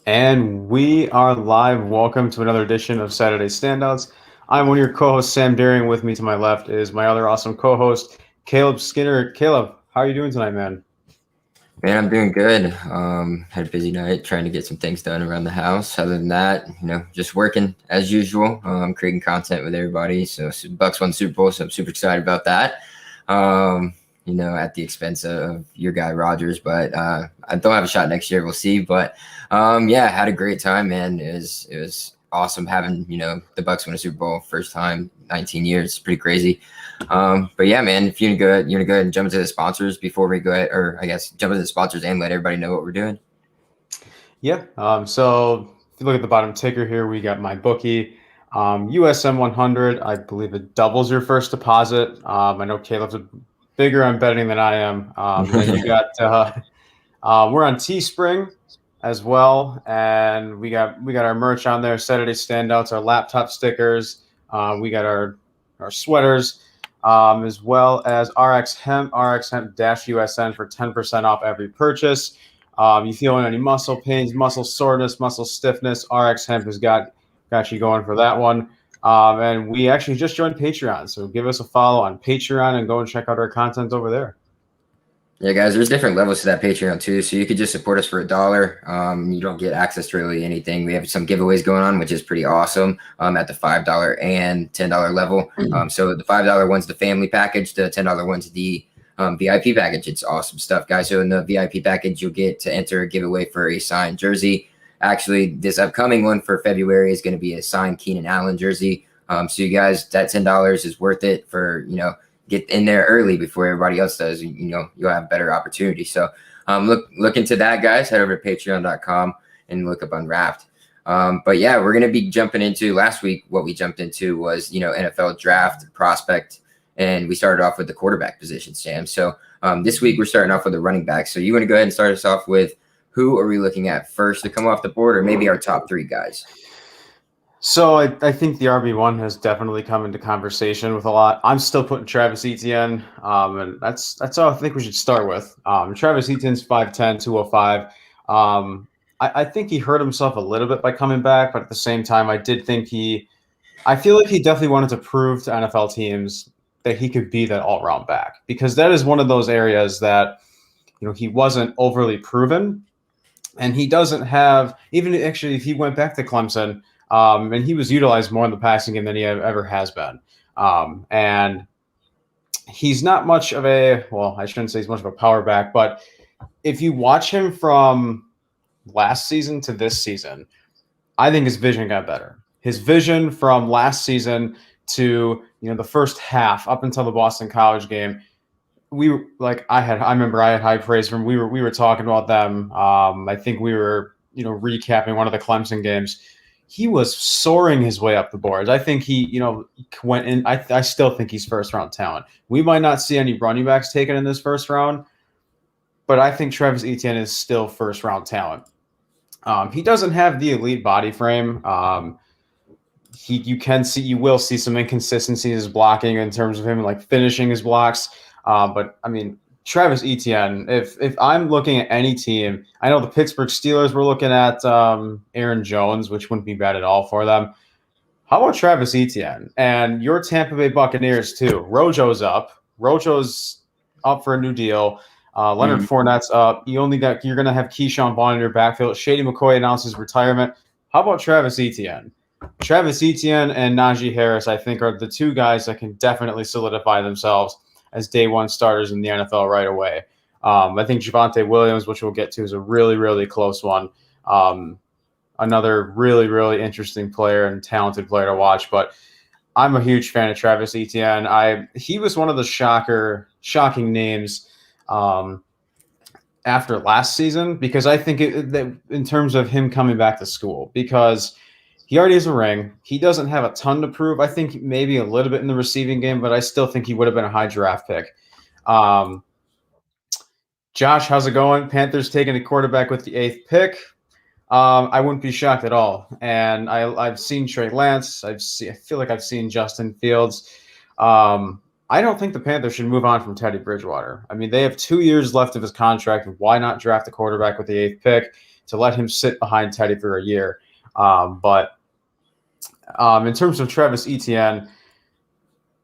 And we are live. Welcome to another edition of Saturday Standouts. I'm one of your co-hosts, Sam Daring. With me to my left is my other awesome co-host, Caleb Skinner. Caleb, how are you doing tonight, man? Man, I'm doing good. Had a busy night trying to get some things done around the house. Other than that, just working as usual. Creating content with everybody. So Bucks won the Super Bowl, so I'm super excited about that. At the expense of your guy Rodgers, but I don't have a shot next year. We'll see. But had a great time, man. It was awesome having the Bucks win a Super Bowl first time 19 years. It's pretty crazy. But yeah, man, if you're gonna go ahead and jump into the sponsors before we go ahead, or I guess jump into the sponsors and let everybody know what we're doing. Yeah. So if you look at the bottom ticker here, we got my bookie. USM 100, I believe it doubles your first deposit. I know Caleb's bigger on betting than I am. Then you got we're on Teespring as well, and we got our merch on there. Saturday Standouts, our laptop stickers. We got our sweaters, as well as RX Hemp -USN for 10% off every purchase. You feeling any muscle pains, muscle soreness, muscle stiffness? RX Hemp has got you going for that one. And we actually just joined Patreon, so give us a follow on Patreon and go and check out our content over there. Yeah, guys, there's different levels to that Patreon too. So you could just support us for $1. You don't get access to really anything. We have some giveaways going on, which is pretty awesome at the $5 and $10 level. So the $5 one's the family package. The $10 one's the VIP package. It's awesome stuff, guys. So in the VIP package, you'll get to enter a giveaway for a signed jersey. Actually, this upcoming one for February is going to be a signed Keenan Allen jersey. So you guys, that $10 is worth it for, get in there early before everybody else does. You'll have better opportunity. So look into that, guys. Head over to patreon.com and look up Unwrapped. But yeah, we're going to be jumping into last week. What we jumped into was, NFL draft prospect. And we started off with the quarterback position, Sam. So this week we're starting off with the running back. So you want to go ahead and start us off with who are we looking at first to come off the board, or maybe our top three guys? So I think the RB1 has definitely come into conversation with a lot. I'm still putting Travis Etienne, and that's all I think we should start with. Travis Etienne's 5'10", 205. I think he hurt himself a little bit by coming back, but at the same time, I feel like he definitely wanted to prove to NFL teams that he could be that all-around back, because that is one of those areas that he wasn't overly proven, and he doesn't have, even actually if he went back to Clemson. And he was utilized more in the passing game than he ever has been. And he's not much of I shouldn't say he's much of a power back, but if you watch him from last season to this season, I think his vision got better. His vision from last season to, the first half up until the Boston College game, I remember I had high praise from, we were talking about them. I think we were, recapping one of the Clemson games. He was soaring his way up the boards. I think he, went in. I still think he's first round talent. We might not see any running backs taken in this first round, but I think Travis Etienne is still first round talent. He doesn't have the elite body frame. You will see some inconsistencies in his blocking in terms of him like finishing his blocks. But I mean, Travis Etienne, if I'm looking at any team, I know the Pittsburgh Steelers were looking at Aaron Jones, which wouldn't be bad at all for them. How about Travis Etienne? And your Tampa Bay Buccaneers, too. Rojo's up. Rojo's up for a new deal. Leonard Fournette's up. You're going to have Keyshawn Bond in your backfield. Shady McCoy announces retirement. How about Travis Etienne? Travis Etienne and Naji Harris, I think, are the two guys that can definitely solidify themselves as day one starters in the NFL right away. I think Javonte Williams, which we'll get to, is a really, really close one. Another really, really interesting player and talented player to watch. But I'm a huge fan of Travis Etienne. He was one of the shocking names after last season, because I think that in terms of him coming back to school, because he already has a ring. He doesn't have a ton to prove. I think maybe a little bit in the receiving game, but I still think he would have been a high draft pick. Josh, how's it going? Panthers taking a quarterback with the 8th pick. I wouldn't be shocked at all. And I've seen Trey Lance. I feel like I've seen Justin Fields. I don't think the Panthers should move on from Teddy Bridgewater. I mean, they have 2 years left of his contract. Why not draft a quarterback with the 8th pick to let him sit behind Teddy for a year? But in terms of Travis Etienne,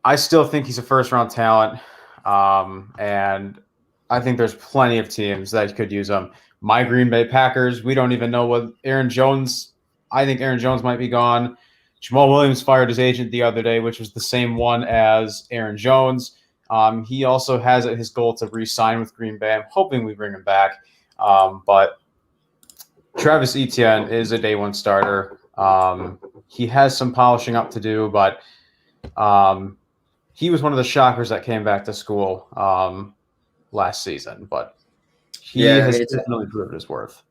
I still think he's a first-round talent, and I think there's plenty of teams that could use him. My Green Bay Packers, we don't even know what Aaron Jones – I think Aaron Jones might be gone. Jamal Williams fired his agent the other day, which was the same one as Aaron Jones. He also has it his goal to re-sign with Green Bay. I'm hoping we bring him back. But Travis Etienne is a day one starter. He has some polishing up to do, but he was one of the shockers that came back to school last season. But he has definitely proved his worth.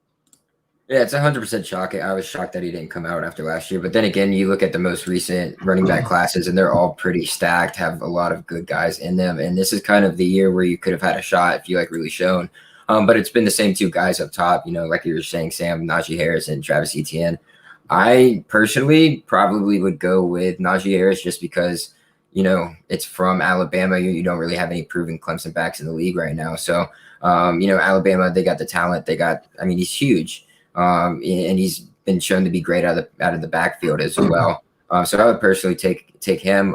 Yeah, it's 100% shocking. I was shocked that he didn't come out after last year. But then again, you look at the most recent running back classes, and they're all pretty stacked, have a lot of good guys in them. And this is kind of the year where you could have had a shot if you really shown. But it's been the same two guys up top, like you were saying, Sam, Naji Harris and Travis Etienne. I personally probably would go with Naji Harris just because, it's from Alabama. You don't really have any proven Clemson backs in the league right now. So, Alabama, they got the talent. He's huge. And he's been shown to be great out of the backfield as well. So I would personally take him.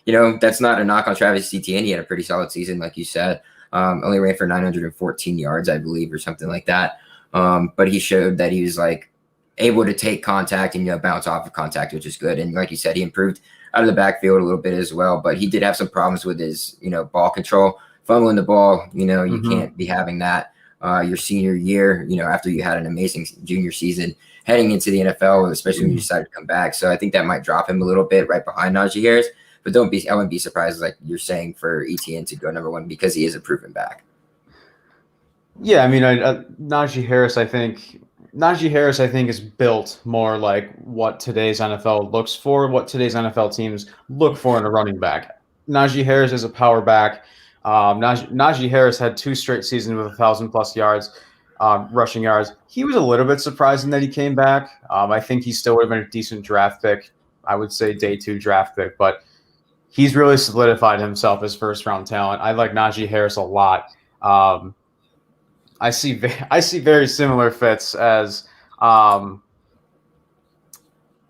That's not a knock on Travis Etienne. He had a pretty solid season, like you said. Only ran for 914 yards, I believe, or something like that. But he showed that he was able to take contact and bounce off of contact, which is good. And like you said, he improved out of the backfield a little bit as well. But he did have some problems with his ball control, fumbling the ball. You can't be having that. Your senior year, after you had an amazing junior season, heading into the NFL, especially when you decided to come back. So I think that might drop him a little bit right behind Naji Harris. But I wouldn't be surprised, like you're saying, for Etienne to go number one because he is a proven back. Yeah, Naji Harris, I think is built more like what today's NFL looks for, what today's NFL teams look for in a running back. Naji Harris is a power back. Naji Harris had 2 straight seasons with 1,000+ yards, rushing yards. He was a little bit surprising that he came back. I think he still would have been a decent draft pick. I would say day 2 draft pick, but he's really solidified himself as first-round talent. I like Naji Harris a lot. I see very similar fits as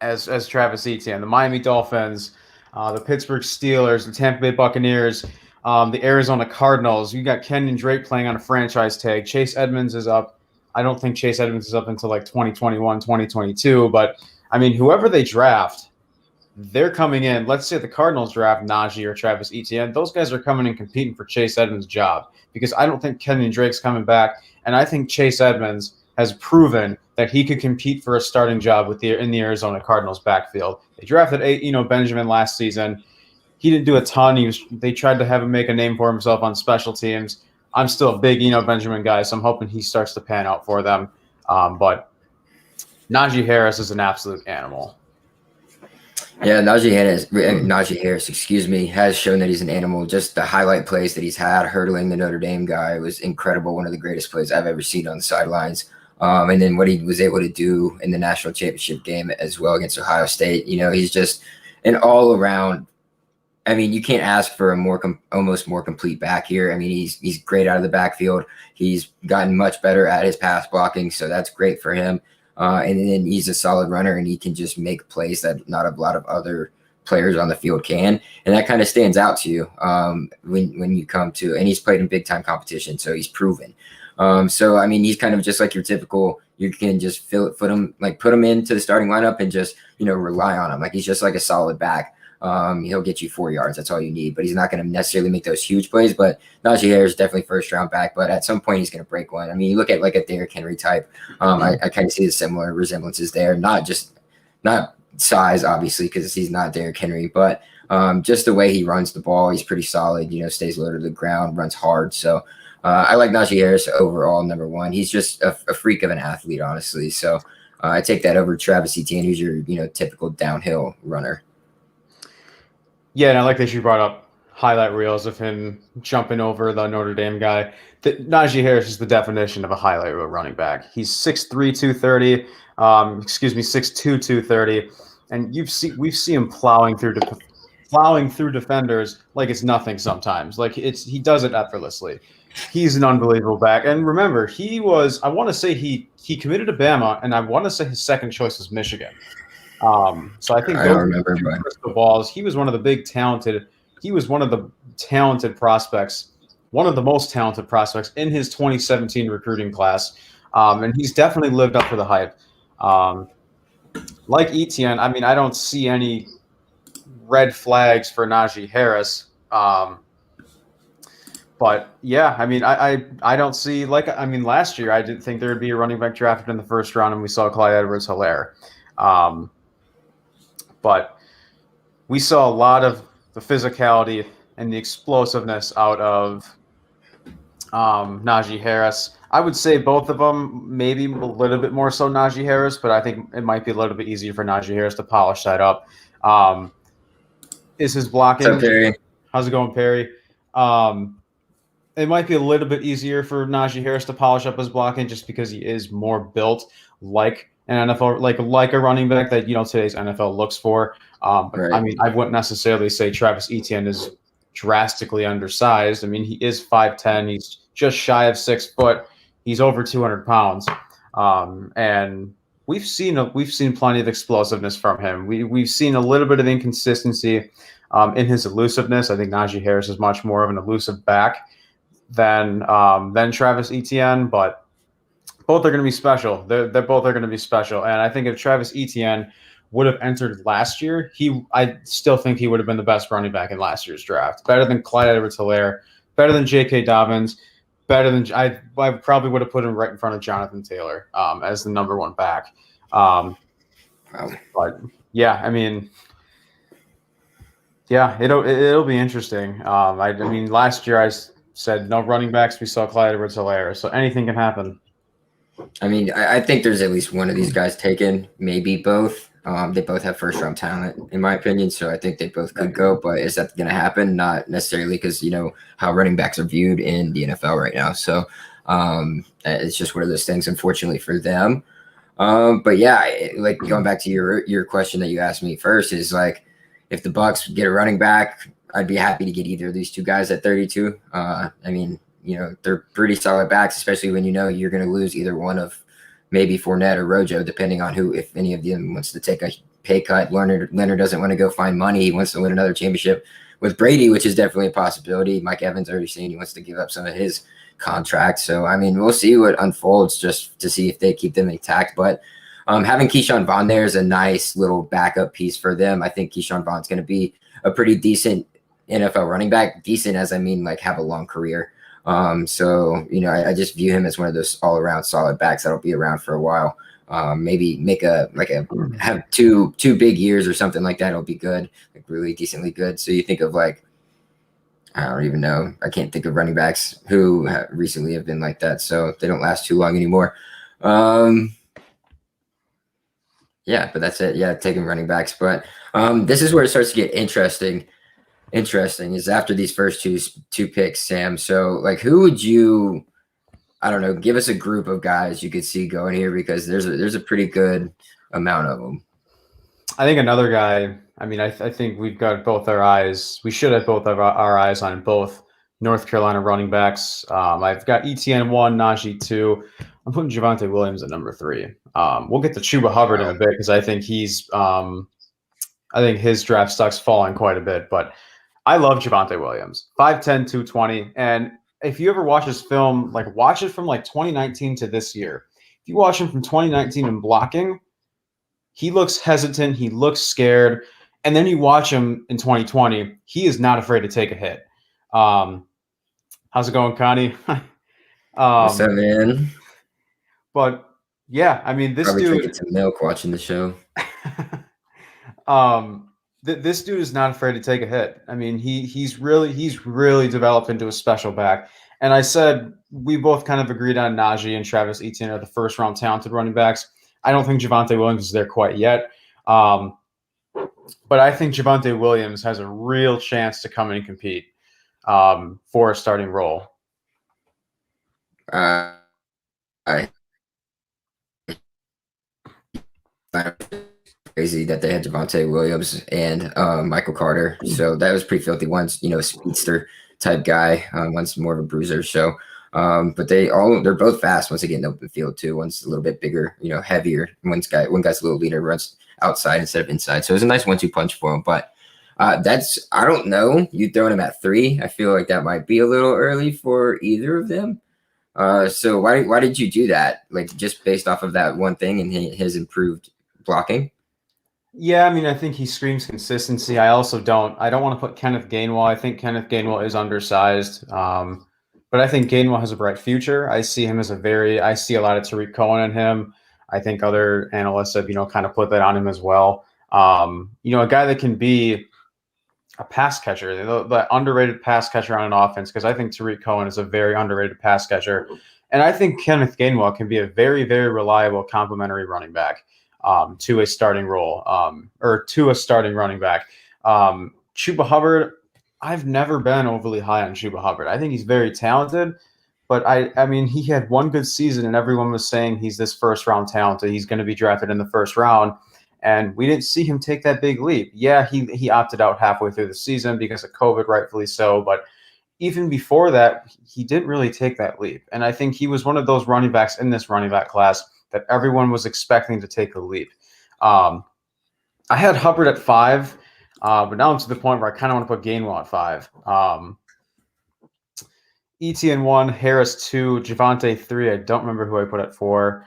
Travis Etienne. The Miami Dolphins, the Pittsburgh Steelers, the Tampa Bay Buccaneers, the Arizona Cardinals. You got Kenyon Drake playing on a franchise tag. Chase Edmonds is up. I don't think Chase Edmonds is up until 2021, 2022. But, whoever they draft, they're coming in. Let's say the Cardinals draft Naji or Travis Etienne. Those guys are coming and competing for Chase Edmonds' job because I don't think Kenyon Drake's coming back. And I think Chase Edmonds has proven that he could compete for a starting job in the Arizona Cardinals backfield. They drafted Benjamin last season. He didn't do a ton. They tried to have him make a name for himself on special teams. I'm still a big Benjamin guy, so I'm hoping he starts to pan out for them. But Naji Harris is an absolute animal. Yeah, Naji Harris, has shown that he's an animal. Just the highlight plays that he's had, hurdling the Notre Dame guy, was incredible. One of the greatest plays I've ever seen on the sidelines. And then what he was able to do in the national championship game as well against Ohio State. He's just an all-around. You can't ask for a almost more complete back here. He's great out of the backfield. He's gotten much better at his pass blocking, so that's great for him. And then he's a solid runner, and he can just make plays that not a lot of other players on the field can. And that kind of stands out to you when you come to – and he's played in big-time competition, so he's proven. He's kind of just like your typical – you can just put him into the starting lineup and just, rely on him. He's just like a solid back. He'll get you 4 yards. That's all you need. But he's not going to necessarily make those huge plays. But Naji Harris is definitely first-round back. But at some point, he's going to break one. You look at a Derrick Henry type. I kind of see the similar resemblances there. Not size, obviously, because he's not Derrick Henry. But just the way he runs the ball, he's pretty solid. Stays low to the ground, runs hard. So I like Naji Harris overall, number one. He's just a freak of an athlete, honestly. So I take that over Travis Etienne, who's your typical downhill runner. Yeah, and I like that you brought up highlight reels of him jumping over the Notre Dame guy. Naji Harris is the definition of a highlight reel running back. He's 6'3", 230. 6'2", 230. And we've seen him plowing through plowing through defenders like it's nothing sometimes. Like he does it effortlessly. He's an unbelievable back. And remember, I want to say he committed to Bama, and I want to say his second choice was Michigan. So I think I don't remember, but crystal balls. He was one of the talented prospects, one of the most talented prospects in his 2017 recruiting class. And he's definitely lived up to the hype. Like Etienne, I mean, I don't see any red flags for Naji Harris. But yeah, I mean, I don't see last year I didn't think there would be a running back drafted in the first round, and we saw Clyde Edwards-Helaire. But we saw a lot of the physicality and the explosiveness out of Naji Harris. I would say both of them, maybe a little bit more so Naji Harris, but I think it might be a little bit easier for Naji Harris to polish that up. Is his blocking? What's up, Perry? How's it going, Perry? It might be a little bit easier for Naji Harris to polish up his blocking just because he is more built like an NFL, like a running back that today's NFL looks for. Right. I mean, I wouldn't necessarily say Travis Etienne is drastically undersized. I mean, he is 5'10". He's just shy of 6 foot. He's over 200 pounds, and we've seen plenty of explosiveness from him. We've seen a little bit of inconsistency in his elusiveness. I think Naji Harris is much more of an elusive back than Travis Etienne, but both are going to be special. They're both are going to be special, and I think if Travis Etienne would have entered last year, I still think he would have been the best running back in last year's draft. Better than Clyde Edwards-Helaire, better than J.K. Dobbins, better than I probably would have put him right in front of Jonathan Taylor as the number one back. But yeah, I mean, yeah, it'll be interesting. I mean, last year I said no running backs. We saw Clyde Edwards-Helaire, so anything can happen. I mean, I think there's at least one of these guys taken, maybe both. They both have first-round talent, in my opinion, so I think they both could go. But is that going to happen? Not necessarily, because how running backs are viewed in the NFL right now. So it's just one of those things, unfortunately, for them. But yeah, like going back to your question that you asked me first is like, if the Bucs get a running back, I'd be happy to get either of these two guys at 32. I mean, they're pretty solid backs, especially when you're going to lose either one of maybe Fournette or Rojo, depending on if any of them wants to take a pay cut. Leonard doesn't want to go find money. He wants to win another championship with Brady, which is definitely a possibility. Mike Evans already saying he wants to give up some of his contract. So, I mean, we'll see what unfolds just to see if they keep them intact. But having Keyshawn Bond there is a nice little backup piece for them. I think Keyshawn Bond's going to be a pretty decent NFL running back. Decent as I mean, like, have a long career. So, I just view him as one of those all around solid backs that'll be around for a while. Maybe have two big years or something like that. It'll be good, like really decently good. So you think of I don't even know. I can't think of running backs who recently have been like that. So they don't last too long anymore. Yeah, but that's it. Yeah, taking running backs. But this is where it starts to get interesting is after these first two picks, Sam. So who would you, I don't know, give us a group of guys you could see going here, because there's a pretty good amount of them. I think another guy, I mean, I think we've got both our eyes. We should have both of our eyes on both North Carolina running backs. I've got Etienne 1, Naji 2. I'm putting Javonte Williams at number 3. We'll get to Chuba Hubbard in a bit, because I think I think his draft stock's falling quite a bit, but I love Javonte Williams, 5'10", 220. And if you ever watch his film, watch it from 2019 to this year. If you watch him from 2019 in blocking, he looks hesitant. He looks scared. And then you watch him in 2020, he is not afraid to take a hit. How's it going, Connie? What's up, man? But yeah, I mean, this Probably dude drinking some milk watching the show. This dude is not afraid to take a hit. I mean, he's really developed into a special back. And I said we both kind of agreed on Naji and Travis Etienne are the first round talented running backs. I don't think Javonte Williams is there quite yet. But I think Javonte Williams has a real chance to come in and compete for a starting role. crazy that they had Javonte Williams and Michael Carter. So that was pretty filthy. One's, speedster type guy. One's more of a bruiser. So, but they're both fast once they get in the open field too. One's a little bit bigger, heavier. One guy's a little leaner, runs outside instead of inside. So it was a nice 1-2 punch for him. But I don't know. You throwing him at 3. I feel like that might be a little early for either of them. So why did you do that? Like just based off of that one thing and his improved blocking? Yeah, I mean, I think he screams consistency. I don't want to put Kenneth Gainwell. I think Kenneth Gainwell is undersized. But I think Gainwell has a bright future. I see him as I see a lot of Tariq Cohen in him. I think other analysts have, kind of put that on him as well. A guy that can be a pass catcher, the underrated pass catcher on an offense, because I think Tariq Cohen is a very underrated pass catcher. And I think Kenneth Gainwell can be a very, very reliable complementary running back to a starting role or to a starting running back. Chuba Hubbard, I've never been overly high on Chuba Hubbard. I think he's very talented, but I mean, he had one good season and everyone was saying he's this first round talent, that he's going to be drafted in the first round. And we didn't see him take that big leap. Yeah, he opted out halfway through the season because of COVID, rightfully so. But even before that, he didn't really take that leap. And I think he was one of those running backs in this running back class that everyone was expecting to take a leap. I had Hubbard at 5, but now I'm to the point where I kind of want to put Gainwell at 5. Etienne 1, Harris 2, Javonte 3. I don't remember who I put at 4.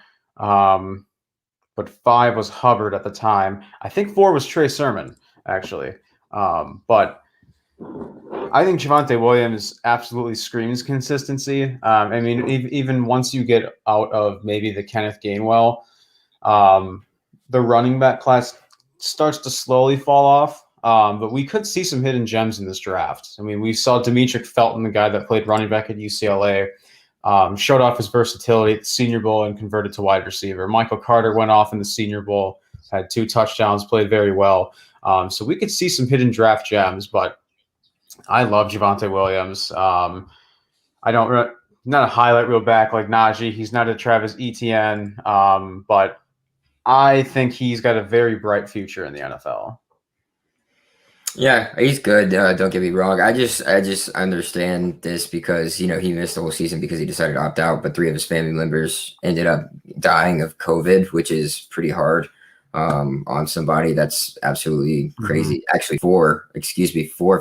But 5 was Hubbard at the time. I think 4 was Trey Sermon, actually. But I think Javonte Williams absolutely screams consistency. I mean, even once you get out of maybe the Kenneth Gainwell, the running back class starts to slowly fall off. But we could see some hidden gems in this draft. I mean, we saw Demetric Felton, the guy that played running back at UCLA, showed off his versatility at the Senior Bowl and converted to wide receiver. Michael Carter went off in the Senior Bowl, had 2 touchdowns, played very well. So we could see some hidden draft gems, but I love Javonte Williams. Not a highlight reel back like Naji. He's not a Travis Etienne, but I think he's got a very bright future in the NFL. Yeah, he's good. Don't get me wrong. I just understand this because, he missed the whole season because he decided to opt out, but 3 of his family members ended up dying of COVID, which is pretty hard on somebody. That's absolutely crazy. Actually, 4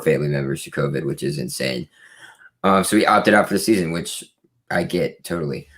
family members to COVID, which is insane. So he opted out for the season, which I get totally.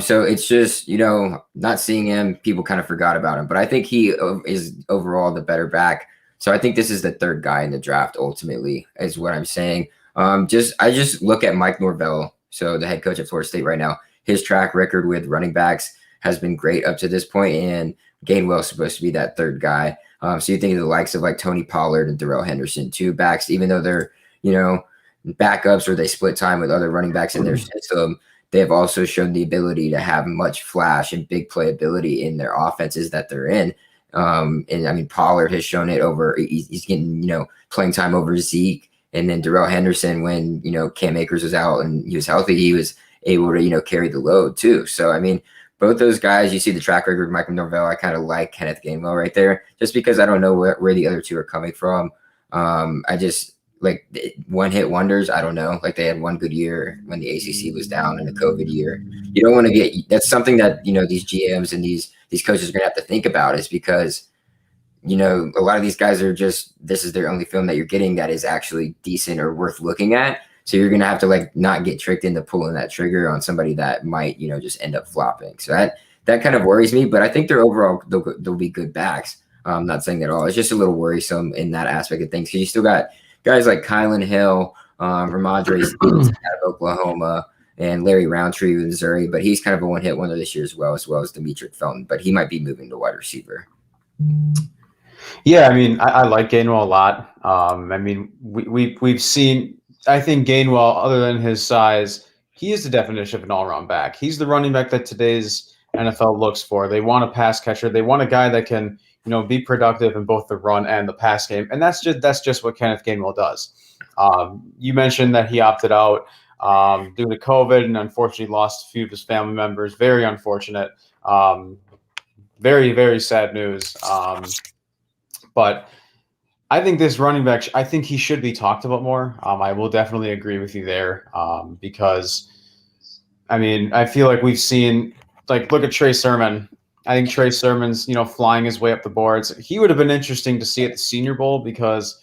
So it's just, not seeing him, people kind of forgot about him, but I think he is overall the better back. So I think this is the 3rd guy in the draft, ultimately, is what I'm saying. I just look at Mike Norvell, so the head coach at Florida State right now. His track record with running backs has been great up to this point, and Gainwell is supposed to be that 3rd guy. So you think of the likes of like Tony Pollard and Darrell Henderson, 2 backs, even though they're, backups or they split time with other running backs in their system, they have also shown the ability to have much flash and big playability in their offenses that they're in. And I mean, Pollard has shown it he's getting, playing time over Zeke. And then Darrell Henderson, when, Cam Akers was out and he was healthy, he was able to, carry the load too. So, I mean, both those guys, you see the track record of Michael Norvell. I kind of like Kenneth Gainwell right there, just because I don't know where the other 2 are coming from. I just like one-hit wonders. I don't know. Like they had one good year when the ACC was down in a COVID year. You don't want to that's something that, these GMs and these coaches are going to have to think about, is because, a lot of these guys are this is their only film that you're getting that is actually decent or worth looking at. So you're going to have to not get tricked into pulling that trigger on somebody that might, just end up flopping. So that kind of worries me, but I think they're overall, they'll be good backs. I'm not saying that at all. It's just a little worrisome in that aspect of things, because you still got guys like Kylan Hill, Ranjere Stevenson out of Oklahoma, and Larry Roundtree with Missouri, but he's kind of a one-hit wonder this year as well as Demetric Felton, but he might be moving to wide receiver. Yeah, I mean, I like Gainwell a lot. I mean, we've seen, I think Gainwell, other than his size, he is the definition of an all-around back. He's the running back that today's NFL looks for. They want a pass catcher. They want a guy that can, be productive in both the run and the pass game, and that's just what Kenneth Gainwell does. You mentioned that he opted out due to COVID and unfortunately lost a few of his family members. Very unfortunate. Very, very sad news. But I think this running back, I think he should be talked about more. I will definitely agree with you there because, I mean, I feel like we've seen, like, look at Trey Sermon. I think Trey Sermon's, flying his way up the boards. He would have been interesting to see at the Senior Bowl because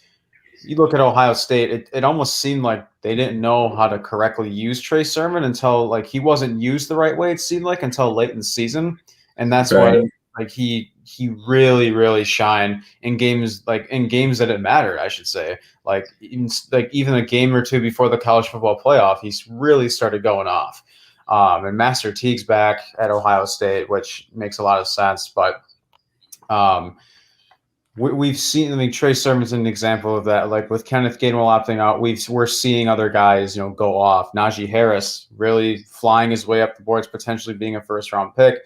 you look at Ohio State, it almost seemed like they didn't know how to correctly use Trey Sermon until, like, he wasn't used the right way, it seemed like, until late in the season. And that's when, like, he really, really shined in games that didn't matter, I should say. Like even a game or two before the college football playoff, he's really started going off. And Master Teague's back at Ohio State, which makes a lot of sense. But we've seen, I mean, Trey Sermon's an example of that. Like with Kenneth Gainwell opting out, we're seeing other guys, go off. Naji Harris really flying his way up the boards, potentially being a first-round pick.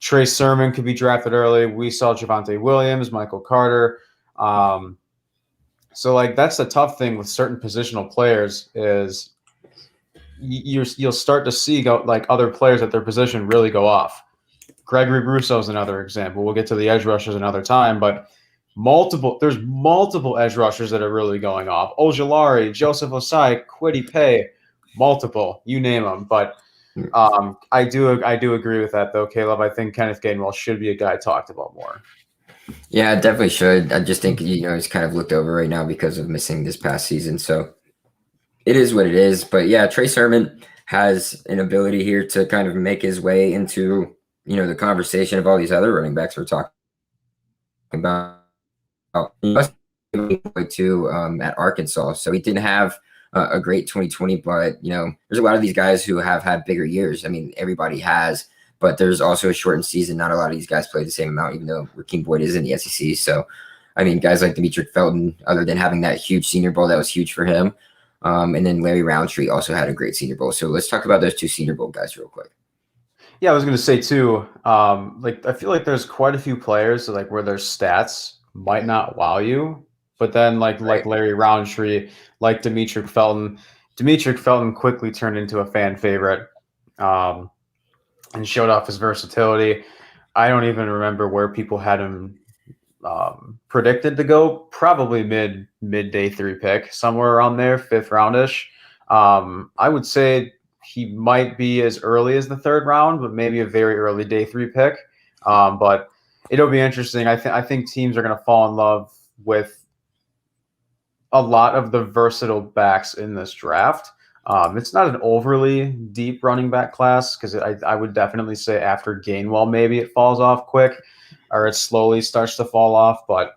Trey Sermon could be drafted early. We saw Javonte Williams, Michael Carter. So, like, that's the tough thing with certain positional players is you'll start to see other players at their position really go off. Gregory Rousseau is another example. We'll get to the edge rushers another time, but there's multiple edge rushers that are really going off. Ojulari, Joseph Osai, Kwity Paye, multiple, you name them. But I do agree with that, though, Caleb. I think Kenneth Gainwell should be a guy talked about more. Yeah, I definitely should. I just think, he's kind of looked over right now because of missing this past season. So it is what it is. But yeah, Trey Sermon has an ability here to kind of make his way into, the conversation of all these other running backs we're talking about. Too at Arkansas. So he didn't have a great 2020, but there's a lot of these guys who have had bigger years. I mean, everybody has, but there's also a shortened season. Not a lot of these guys play the same amount, even though Rakeem Boyd is in the SEC. So, I mean, guys like Demetric Felton, other than having that huge Senior Bowl, that was huge for him. And then Larry Roundtree also had a great Senior Bowl. So let's talk about those two Senior Bowl guys real quick. Yeah, I was going to say too. I feel like there's quite a few players where their stats might not wow you. But then, like Larry Roundtree, like Demetric Felton. Demetric Felton quickly turned into a fan favorite and showed off his versatility. I don't even remember where people had him predicted to go. Probably mid day 3 pick, somewhere around there, 5th roundish. I would say he might be as early as the 3rd round, but maybe a very early day 3 pick. But it'll be interesting. I think teams are going to fall in love with a lot of the versatile backs in this draft. It's not an overly deep running back class because I would definitely say after Gainwell, maybe it falls off quick or it slowly starts to fall off. But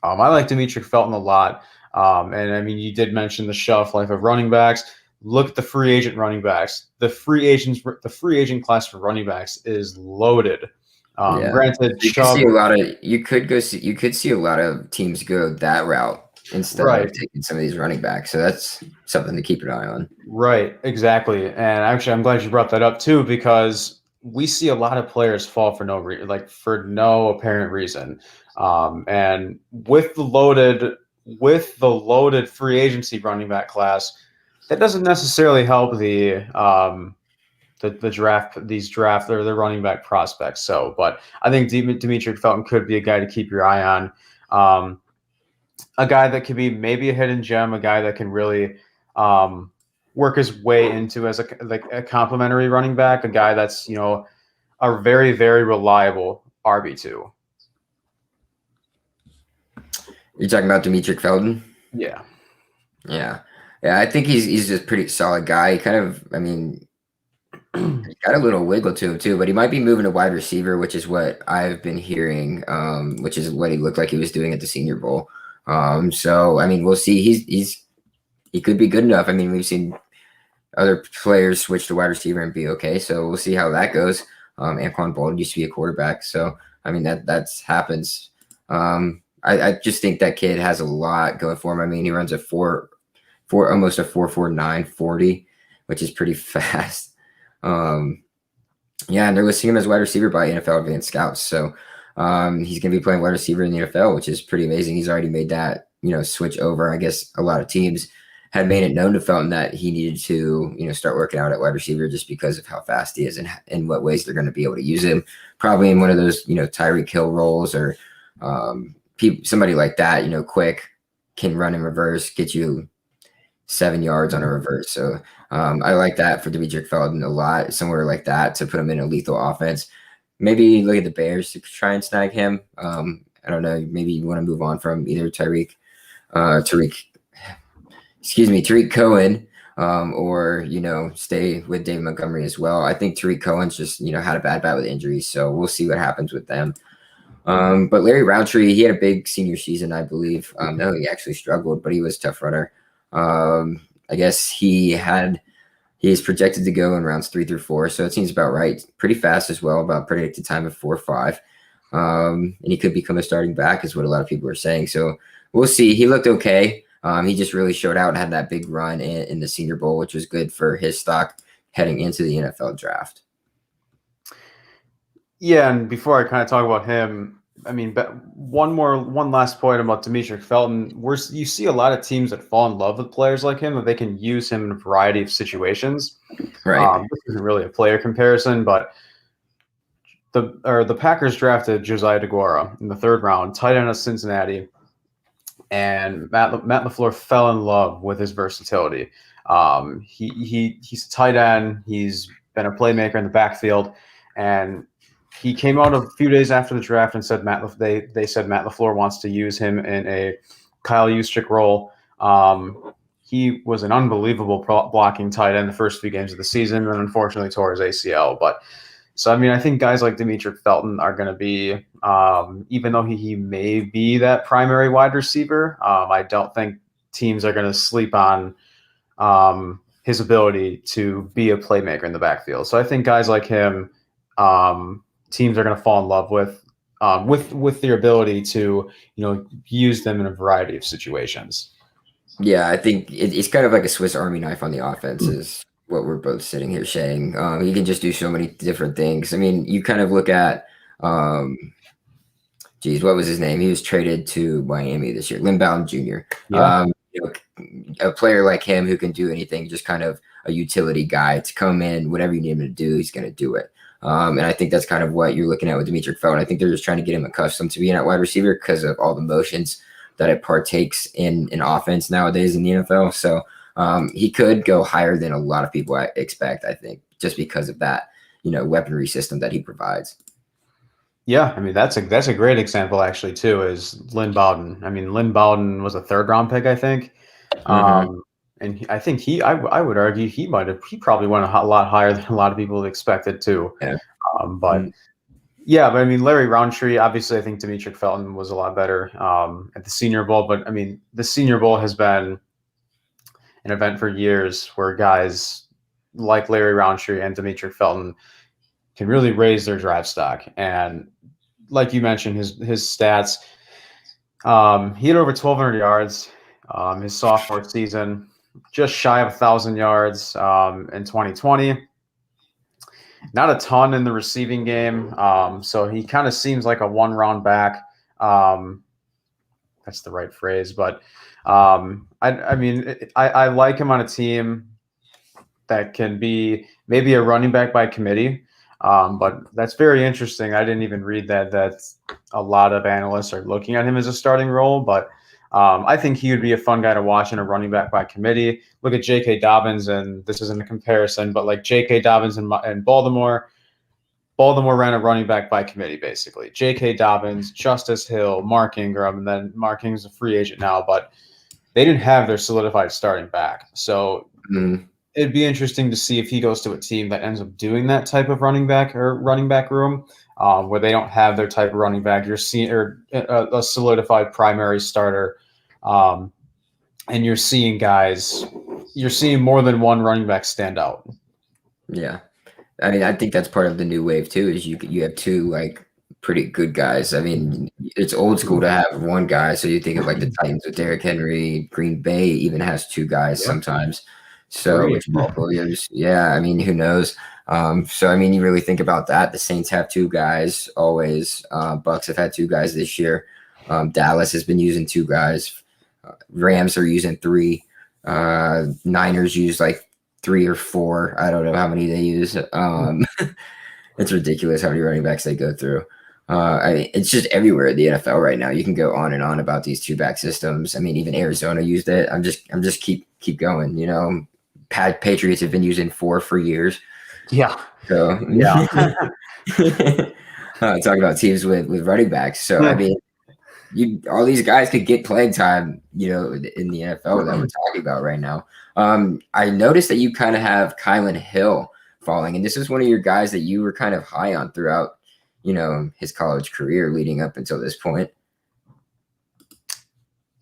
I like Demetric Felton a lot. And I mean, you did mention the shelf life of running backs. Look at the free agent running backs. The free agent class for running backs is loaded. Granted, you could see a lot of teams go that route instead of taking some of these running backs. So that's something to keep an eye on. Right, exactly. And actually, I'm glad you brought that up too, because we see a lot of players fall for no apparent reason. And with the loaded free agency running back class, that doesn't necessarily help the running back prospects. So, but I think Demetric Felton could be a guy to keep your eye on. A guy that could be maybe a hidden gem, a guy that can really work his way into as a complimentary running back, a guy that's a very, very reliable RB2. You're talking about Demetric Felton? Yeah. I think he's just a pretty solid guy. He kind of, I mean, he's got a little wiggle to him too, but he might be moving to wide receiver, which is what I've been hearing, which is what he looked like he was doing at the Senior Bowl. So I mean, we'll see. He could be good enough. I mean, we've seen other players switch to wide receiver and be okay. So we'll see how that goes. Antoine Baldwin used to be a quarterback, so I mean that's happens. I just think that kid has a lot going for him. I mean, he runs almost a 4.49 40, which is pretty fast. And they're listing him as wide receiver by NFL Advanced Scouts. So he's going to be playing wide receiver in the NFL, which is pretty amazing. He's already made that, switch over. I guess a lot of teams had made it known to Felton that he needed to, start working out at wide receiver just because of how fast he is and in what ways they're going to be able to use him. Probably in one of those, Tyreek Hill roles or somebody like that, quick, can run in reverse, get you 7 yards on a reverse. So I like that for Demetric Felton a lot, somewhere like that to put him in a lethal offense. Maybe look at the Bears to try and snag him. I don't know. Maybe you want to move on from either Tariq Cohen, or, stay with Dave Montgomery as well. I think Tariq Cohen's just, had a bad bout with injuries. So we'll see what happens with them. But Larry Roundtree, he had a big senior season, I believe. No, he actually struggled, but he was a tough runner. I guess he is projected to go in rounds 3 through 4. So it seems about right. Pretty fast as well, about predicted time of 4.5. And he could become a starting back is what a lot of people are saying. So we'll see. He looked okay. He just really showed out and had that big run in the Senior Bowl, which was good for his stock heading into the NFL draft. Yeah, and before I kind of talk about him, I mean, one last point about Demetric Felton. You see a lot of teams that fall in love with players like him, that they can use him in a variety of situations. Right. This isn't really a player comparison, but the Packers drafted Josiah DeGuara in the 3rd round, tight end of Cincinnati, and Matt LaFleur fell in love with his versatility. He's a tight end. He's been a playmaker in the backfield, and he came out a few days after the draft and said they said Matt LaFleur wants to use him in a Kyle Juszczyk role. He was an unbelievable blocking tight end the first few games of the season, and unfortunately tore his ACL. But so, I mean, I think guys like Demetric Felton are going to be, even though he may be that primary wide receiver, I don't think teams are going to sleep on his ability to be a playmaker in the backfield. So I think guys like him, teams are going to fall in love with their ability to, use them in a variety of situations. Yeah, I think it's kind of like a Swiss Army knife on the offense is what we're both sitting here saying. He can just do so many different things. I mean, you kind of look at, what was his name? He was traded to Miami this year, Lynne Bowden Jr. Yeah. A player like him who can do anything, just kind of a utility guy to come in, whatever you need him to do, he's going to do it. And I think that's kind of what you're looking at with Demetric Felton. I think they're just trying to get him accustomed to being that wide receiver because of all the motions that it partakes in offense nowadays in the NFL. So he could go higher than a lot of people expect, I think, just because of that, weaponry system that he provides. Yeah, I mean, that's a great example actually too, is Lynne Bowden. I mean, Lynne Bowden was a 3rd round pick, I think. And I think I would argue he probably went a lot higher than a lot of people expected too. Yeah. But I mean, Larry Roundtree, obviously I think Demetric Felton was a lot better at the Senior Bowl. But I mean, the Senior Bowl has been an event for years where guys like Larry Roundtree and Demetric Felton can really raise their draft stock. And like you mentioned, his stats, he had over 1,200 yards his sophomore season, just shy of 1,000 yards in 2020. Not a ton in the receiving game, so he kind of seems like a one-round back. That's the right phrase, but I mean, I like him on a team that can be maybe a running back by committee. But that's very interesting. I didn't even read that a lot of analysts are looking at him as a starting role, but I think he would be a fun guy to watch in a running back by committee. Look at J.K. Dobbins, and this isn't a comparison, but like J.K. Dobbins in Baltimore ran a running back by committee, basically. J.K. Dobbins, Justice Hill, Mark Ingram, and then Mark Ingram's a free agent now, but they didn't have their solidified starting back. So it'd be interesting to see if he goes to a team that ends up doing that type of running back room, where they don't have their type of running back. You're seeing a solidified primary starter, and you're seeing more than one running back stand out. Yeah. I mean, I think that's part of the new wave too, is you have two like pretty good guys. I mean, it's old school to have one guy. So you think of like the Titans with Derrick Henry, Green Bay even has two guys sometimes. So Chuba Williams, I mean, who knows? So I mean, you really think about that. The Saints have two guys always. Bucks have had two guys this year. Dallas has been using two guys. Rams are using three. Niners use like 3 or 4. I don't know how many they use. It's ridiculous how many running backs they go through. It's just everywhere in the NFL right now. You can go on and on about these two-back systems. I mean, even Arizona used it. I'm just keep going. You know, Patriots have been using 4 for years. Yeah. So Yeah. Talk about teams with running backs. So I mean, all these guys could get playing time, you know, in the NFL that we're talking about right now. I noticed that you kind of have Kylan Hill falling, and this is one of your guys that you were kind of high on throughout, you know, his college career leading up until this point.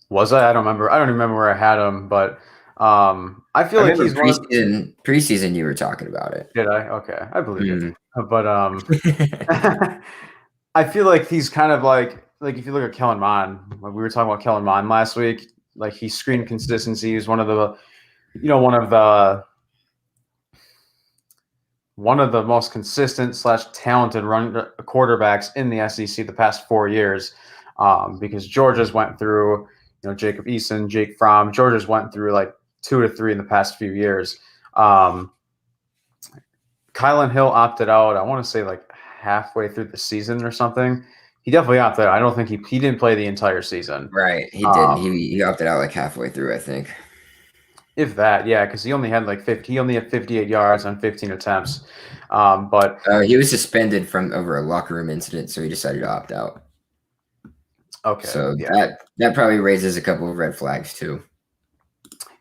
Was I? I don't remember. I don't remember where I had him, but I feel like he's preseason. You were talking about it. Did I? Okay, I believe it. But I feel like he's kind of like if you look at Kellen Mond, like we were talking about Kellen Mond last week, like he screened consistency. He's one of the most consistent / talented quarterbacks in the SEC the past 4 years, because Georgia's went through, you know, Jacob Eason, Jake Fromm. Georgia's went through like 2 to 3 in the past few years. Kylan Hill opted out, I want to say like halfway through the season or something. He definitely opted out. I don't think he didn't play the entire season. Right, he didn't. He opted out like halfway through, I think. If that, yeah, because he only had 58 yards on 15 attempts. But he was suspended from over a locker room incident, so he decided to opt out. Okay. So that probably raises a couple of red flags too.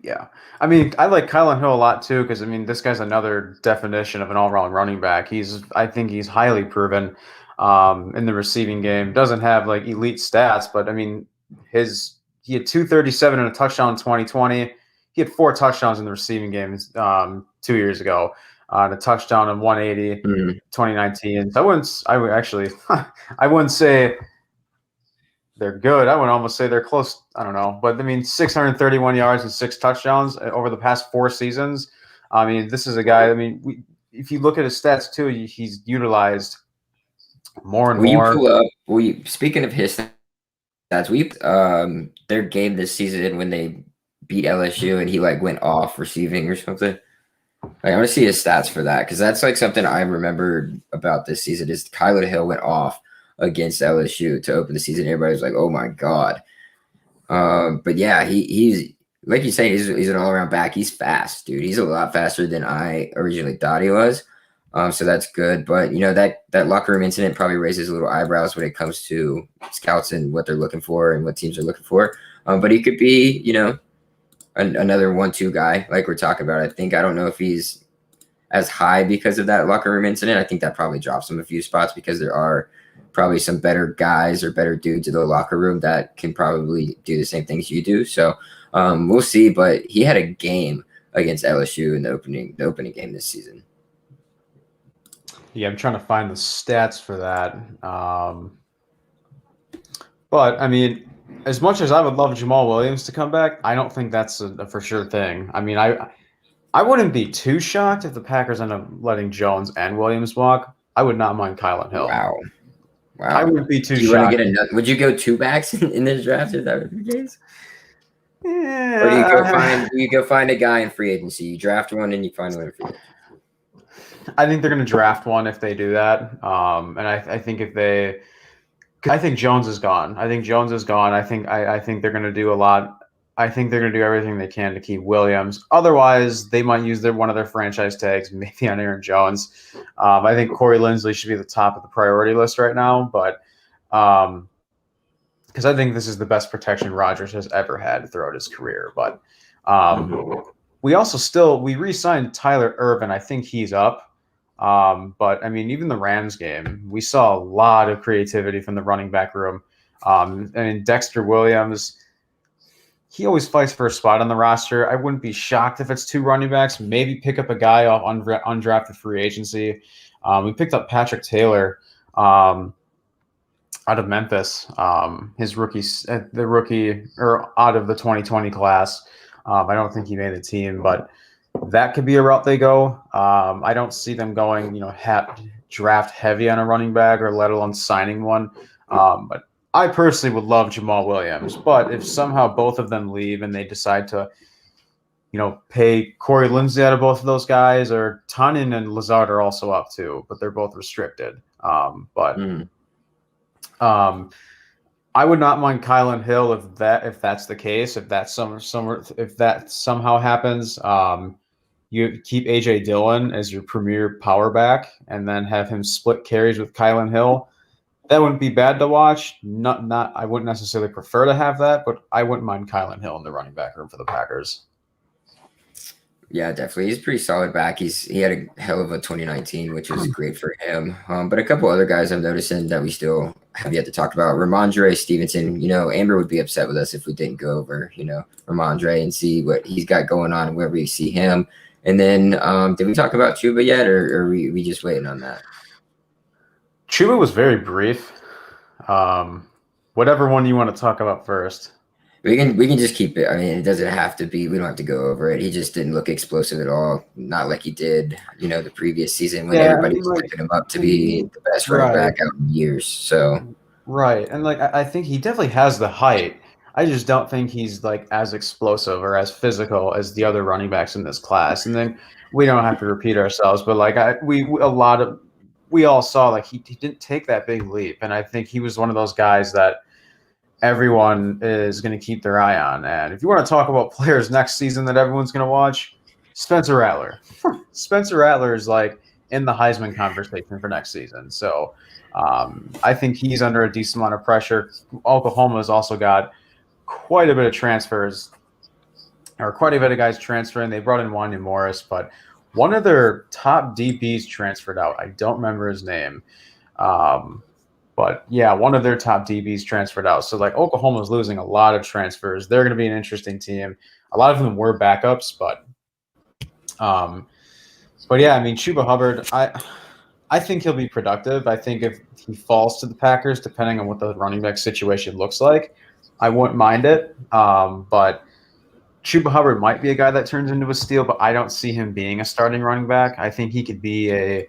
Yeah. I mean, I like Kylan Hill a lot too, because I mean, this guy's another definition of an all-around running back. I think he's highly proven in the receiving game. Doesn't have like elite stats, but I mean, he had 237 and a touchdown in 2020. He had 4 touchdowns in the receiving games 2 years ago. A touchdown in 180, 2019. So I wouldn't say they're good. I would almost say they're close. I don't know. But I mean, 631 yards and 6 touchdowns over the past 4 seasons. I mean, this is a guy, I mean, if you look at his stats too, he's utilized more and more. Speaking of his stats, their game this season when they beat LSU and he like went off receiving or something. Like, I want to see his stats for that, because that's like something I remembered about this season is Kylan Hill went off against LSU to open the season. Everybody was like, "Oh my god!" But yeah, he's like you say, he's an all around back. He's fast, dude. He's a lot faster than I originally thought he was. So that's good. But you know that locker room incident probably raises little eyebrows when it comes to scouts and what they're looking for and what teams are looking for. But he could be, you know, another 1-2 guy like we're talking about. I don't know if he's as high because of that locker room incident. I think that probably drops him a few spots because there are probably some better guys or better dudes in the locker room that can probably do the same things you do. So we'll see. But he had a game against LSU in the opening game this season. Yeah, I'm trying to find the stats for that. But I mean, as much as I would love Jamal Williams to come back, I don't think that's a for sure thing. I mean, I wouldn't be too shocked if the Packers end up letting Jones and Williams walk. I would not mind Kylan Hill. Wow. I wouldn't be too shocked. Would you go 2 backs in this draft if that was the case? Yeah. Or do you go find a guy in free agency? You draft one and you find one in free agency. I think they're going to draft one if they do that. And I think I think Jones is gone. I think they're going to do a lot. I think they're going to do everything they can to keep Williams. Otherwise, they might use one of their franchise tags, maybe on Aaron Jones. I think Corey Linsley should be at the top of the priority list right now, but because I think this is the best protection Rodgers has ever had throughout his career. But we re-signed Tyler Ervin. I think he's up. But I mean, even the Rams game, we saw a lot of creativity from the running back room. And Dexter Williams, he always fights for a spot on the roster. I wouldn't be shocked if it's 2 running backs. Maybe pick up a guy off undrafted free agency. We picked up Patrick Taylor out of Memphis, his rookie or out of the 2020 class. I don't think he made the team, but that could be a route they go. I don't see them going, draft heavy on a running back or let alone signing one. But I personally would love Jamal Williams. But if somehow both of them leave and they decide to, pay Corey Linsley out of both of those guys, or Tannen and Lazard are also up too, but they're both restricted. Um, I would not mind Kylan Hill if that's the case. If that somehow happens, you keep AJ Dillon as your premier power back, and then have him split carries with Kylan Hill. That wouldn't be bad to watch. Not I wouldn't necessarily prefer to have that, but I wouldn't mind Kylan Hill in the running back room for the Packers. Yeah, definitely. He's a pretty solid back. He had a hell of a 2019, which was great for him. But a couple other guys I'm noticing that we still have yet to talk about. Ranjere Stevenson. Amber would be upset with us if we didn't go over, Ranjere and see what he's got going on and where we see him. And then did we talk about Chuba yet, or are we just waiting on that? Chuba was very brief. Whatever one you want to talk about first. We can just keep it. I mean, it doesn't have to be. We don't have to go over it. He just didn't look explosive at all. Not like he did, the previous season when everybody was picking him up to be the best running back out in years. So right, and I think he definitely has the height. I just don't think he's as explosive or as physical as the other running backs in this class. And then we don't have to repeat ourselves, but we all saw he didn't take that big leap, and I think he was one of those guys that everyone is going to keep their eye on. And if you want to talk about players next season that everyone's going to watch, Spencer Rattler. Spencer Rattler is in the Heisman conversation for next season. So I think he's under a decent amount of pressure. Oklahoma has also got quite a bit of transfers, or quite a bit of guys transferring. They brought in Wanya Morris, but one of their top DBs transferred out. I don't remember his name. But yeah, one of their top DBs transferred out. So Oklahoma's losing a lot of transfers. They're going to be an interesting team. A lot of them were backups, but yeah, I mean, Chuba Hubbard, I think he'll be productive. I think if he falls to the Packers, depending on what the running back situation looks like, I wouldn't mind it. But Chuba Hubbard might be a guy that turns into a steal, but I don't see him being a starting running back. I think he could be a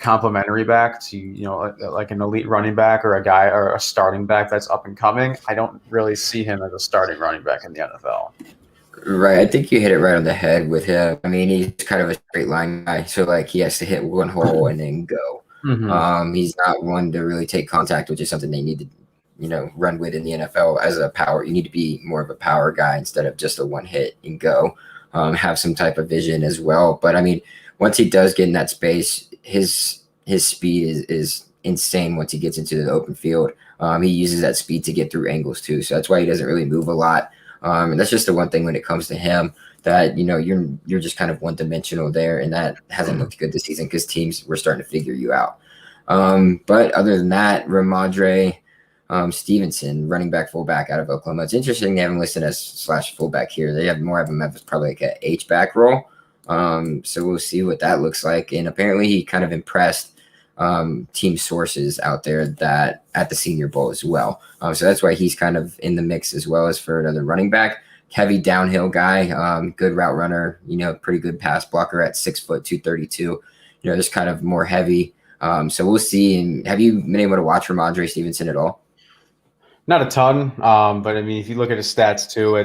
complementary back to, like an elite running back or a guy or a starting back that's up and coming. I don't really see him as a starting running back in the NFL. Right. I think you hit it right on the head with him. I mean, he's kind of a straight line guy. So he has to hit one hole and then go. Mm-hmm. He's not one to really take contact, which is something they need to, run with in the NFL as a power. You need to be more of a power guy instead of just a one hit and go. Have some type of vision as well. But I mean, once he does get in that space, his speed is insane once he gets into the open field. He uses that speed to get through angles too. So that's why he doesn't really move a lot. And that's just the one thing when it comes to him that, you're just kind of one dimensional there. And that hasn't looked good this season because teams were starting to figure you out. But other than that, Ramondre Stevenson, running back, fullback out of Oklahoma. It's interesting they have him listed as / fullback here. They have more of him as probably like a H-back role. So we'll see what that looks like. And apparently he kind of impressed team sources out there that at the Senior Bowl as well. So that's why he's kind of in the mix as well as for another running back. Heavy downhill guy, good route runner, pretty good pass blocker at 6 foot 232. Just kind of more heavy. So we'll see. And have you been able to watch Ramondre Stevenson at all? Not a ton, but I mean, if you look at his stats too,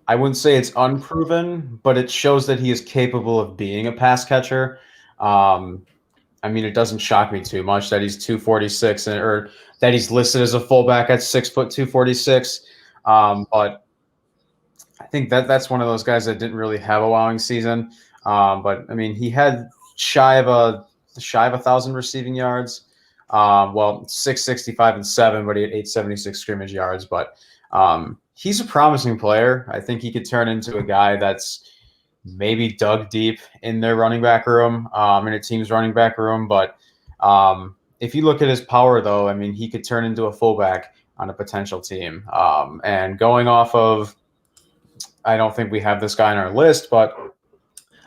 I wouldn't say it's unproven, but it shows that he is capable of being a pass catcher. I mean, it doesn't shock me too much that he's 246 or that he's listed as a fullback at 6 foot 246. But I think that's one of those guys that didn't really have a wowing season. But I mean, he had shy of 1,000 receiving yards. 665 and 7, but he had 876 scrimmage yards. But he's a promising player. I think he could turn into a guy that's maybe dug deep in their running back room, in a team's running back room. But if you look at his power, though, I mean, he could turn into a fullback on a potential team. And going off of, I don't think we have this guy on our list, but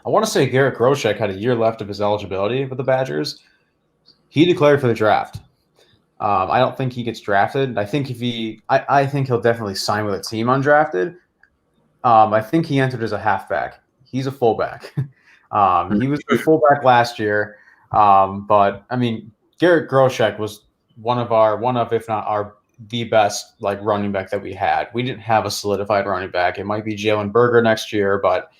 I want to say Garrett Groshek had a year left of his eligibility with the Badgers. He declared for the draft. I don't think he gets drafted. I think I think he'll definitely sign with a team undrafted. I think he entered as a halfback. He's a fullback. He was a fullback last year. But I mean, Garrett Groshek was one of, if not the best running back that we had. We didn't have a solidified running back. It might be Jalen Berger next year, but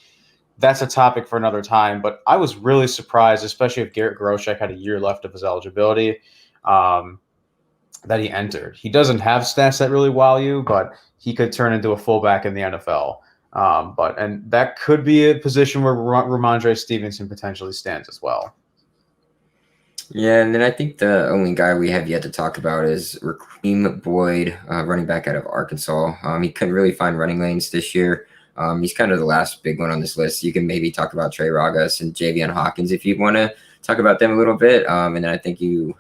that's a topic for another time. But I was really surprised, especially if Garrett Groshek had a year left of his eligibility. that he entered. He doesn't have stats that really wow you, but he could turn into a fullback in the NFL. And that could be a position where Ranjere Stevenson potentially stands as well. Yeah, and then I think the only guy we have yet to talk about is Rakeem Boyd, running back out of Arkansas. He couldn't really find running lanes this year. He's kind of the last big one on this list. You can maybe talk about Trey Ragas and Javion Hawkins if you want to talk about them a little bit. And then I think you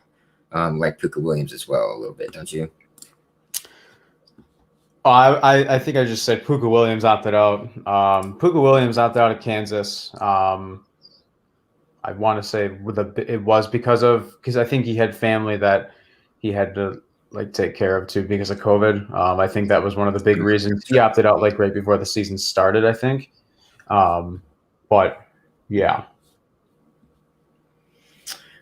like Puka Williams as well a little bit, don't you? Oh, I think I just said Puka Williams opted out. Puka Williams opted out of Kansas. I want to say it was because I think he had family that he had to take care of too because of COVID. I think that was one of the big reasons he opted out right before the season started, I think. But yeah.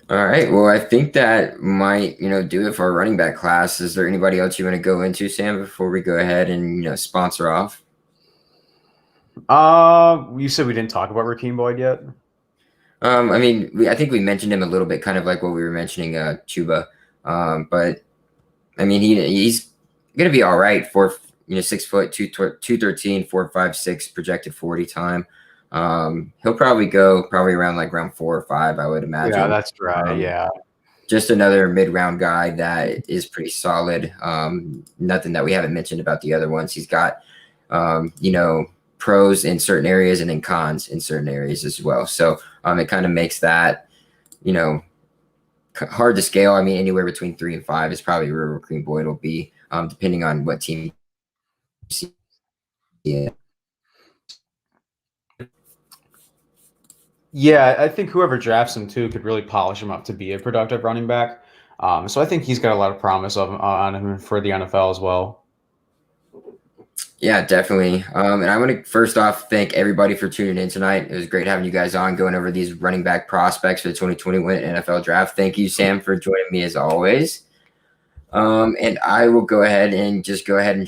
All right. Well, I think that might, do it for our running back class. Is there anybody else you want to go into, Sam, before we go ahead and, sponsor off? You said we didn't talk about Rakeem Boyd yet. I think we mentioned him a little bit, kind of like what we were mentioning, Chuba. But I mean, he's gonna be all right for 6 foot 213, 4.56 projected 40 time. He'll probably go around round 4 or 5, I would imagine. Yeah, that's right. Yeah. Just another mid-round guy that is pretty solid. Nothing that we haven't mentioned about the other ones. He's got, pros in certain areas and then cons in certain areas as well. So it kind of makes that, hard to scale. I mean, anywhere between 3 and 5 is probably where Rakeem Boyd will be, depending on what team you see. Yeah, I think whoever drafts him too could really polish him up to be a productive running back. So I think he's got a lot of promise on him for the NFL as well. Yeah, definitely. And I want to first off thank everybody for tuning in tonight. It was great having you guys on, going over these running back prospects for the 2021 NFL Draft. Thank you, Sam, for joining me as always. And I will go ahead and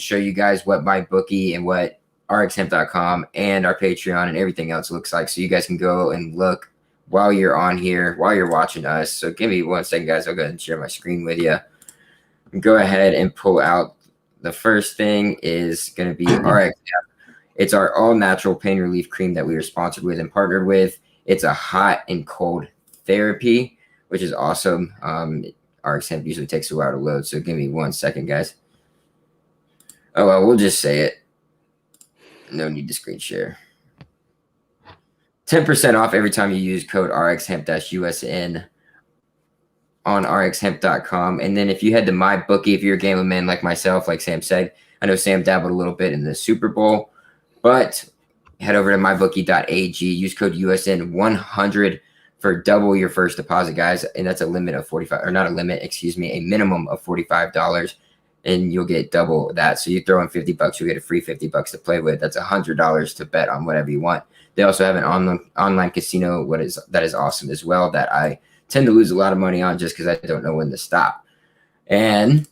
show you guys what my bookie and what rxhemp.com and our Patreon and everything else looks like, so you guys can go and look while you're on here, while you're watching us. So give me 1 second, guys. I'll go ahead and share my screen with you. Go ahead and pull out. The first thing is going to be RxHemp. It's our all-natural pain relief cream that we are sponsored with and partnered with. It's a hot and cold therapy, which is awesome. RxHemp usually takes a while to load, so give me 1 second, guys. Oh, well, we'll just say it. No need to screen share. 10% off every time you use code RxHemp-USN on rxhemp.com. And then if you head to my bookie, if you're a gambling man like myself, like Sam said, I know Sam dabbled a little bit in the Super Bowl, but head over to mybookie.ag, use code USN100 for double your first deposit, guys. And that's a limit of a minimum of $45, and you'll get double that. So you throw in $50, you'll get a free $50 to play with. That's $100 to bet on whatever you want. They also have an online casino, that is awesome as well, that I tend to lose a lot of money on just because I don't know when to stop. And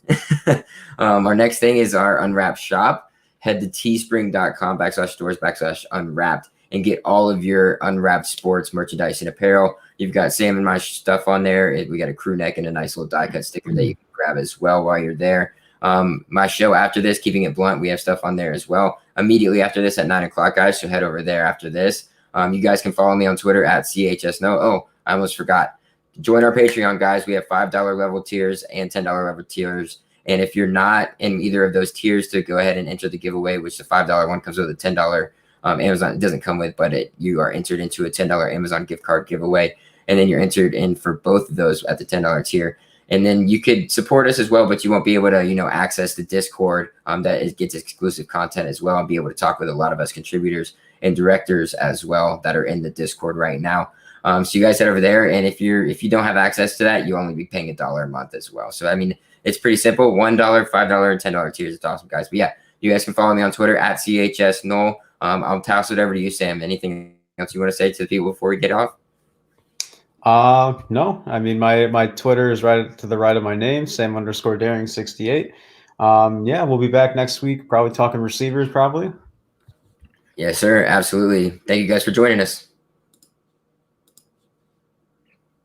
our next thing is our Unwrapped shop. Head to teespring.com/stores/unwrapped and get all of your Unwrapped sports merchandise and apparel. You've got Sam and my stuff on there. We got a crew neck and a nice little die cut sticker that you can grab as well while you're there. My show after this, Keeping It Blunt, we have stuff on there as well. Immediately after this at 9 o'clock, guys. So head over there after this. You guys can follow me on Twitter at CHSNO. Oh, I almost forgot. Join our Patreon, guys. We have $5 level tiers and $10 level tiers. And if you're not in either of those tiers, to go ahead and enter the giveaway, which the $5 one comes with a $10 Amazon. It doesn't come with, but you are entered into a $10 Amazon gift card giveaway. And then you're entered in for both of those at the $10 tier. And then you could support us as well, but you won't be able to, access the Discord gets exclusive content as well, and be able to talk with a lot of us contributors and directors as well that are in the Discord right now. So you guys head over there, and if you don't have access to that, you'll only be paying $1 a month as well. So I mean, it's pretty simple: $1, $5, and $10 tiers. It's awesome, guys. But yeah, you guys can follow me on Twitter at CHSNoel. I'll toss it over to you, Sam. Anything else you want to say to the people before we get off? No. I mean, my Twitter is right to the right of my name, Sam_Daring68. Yeah, we'll be back next week, probably talking receivers, probably. Yes, sir. Absolutely. Thank you guys for joining us.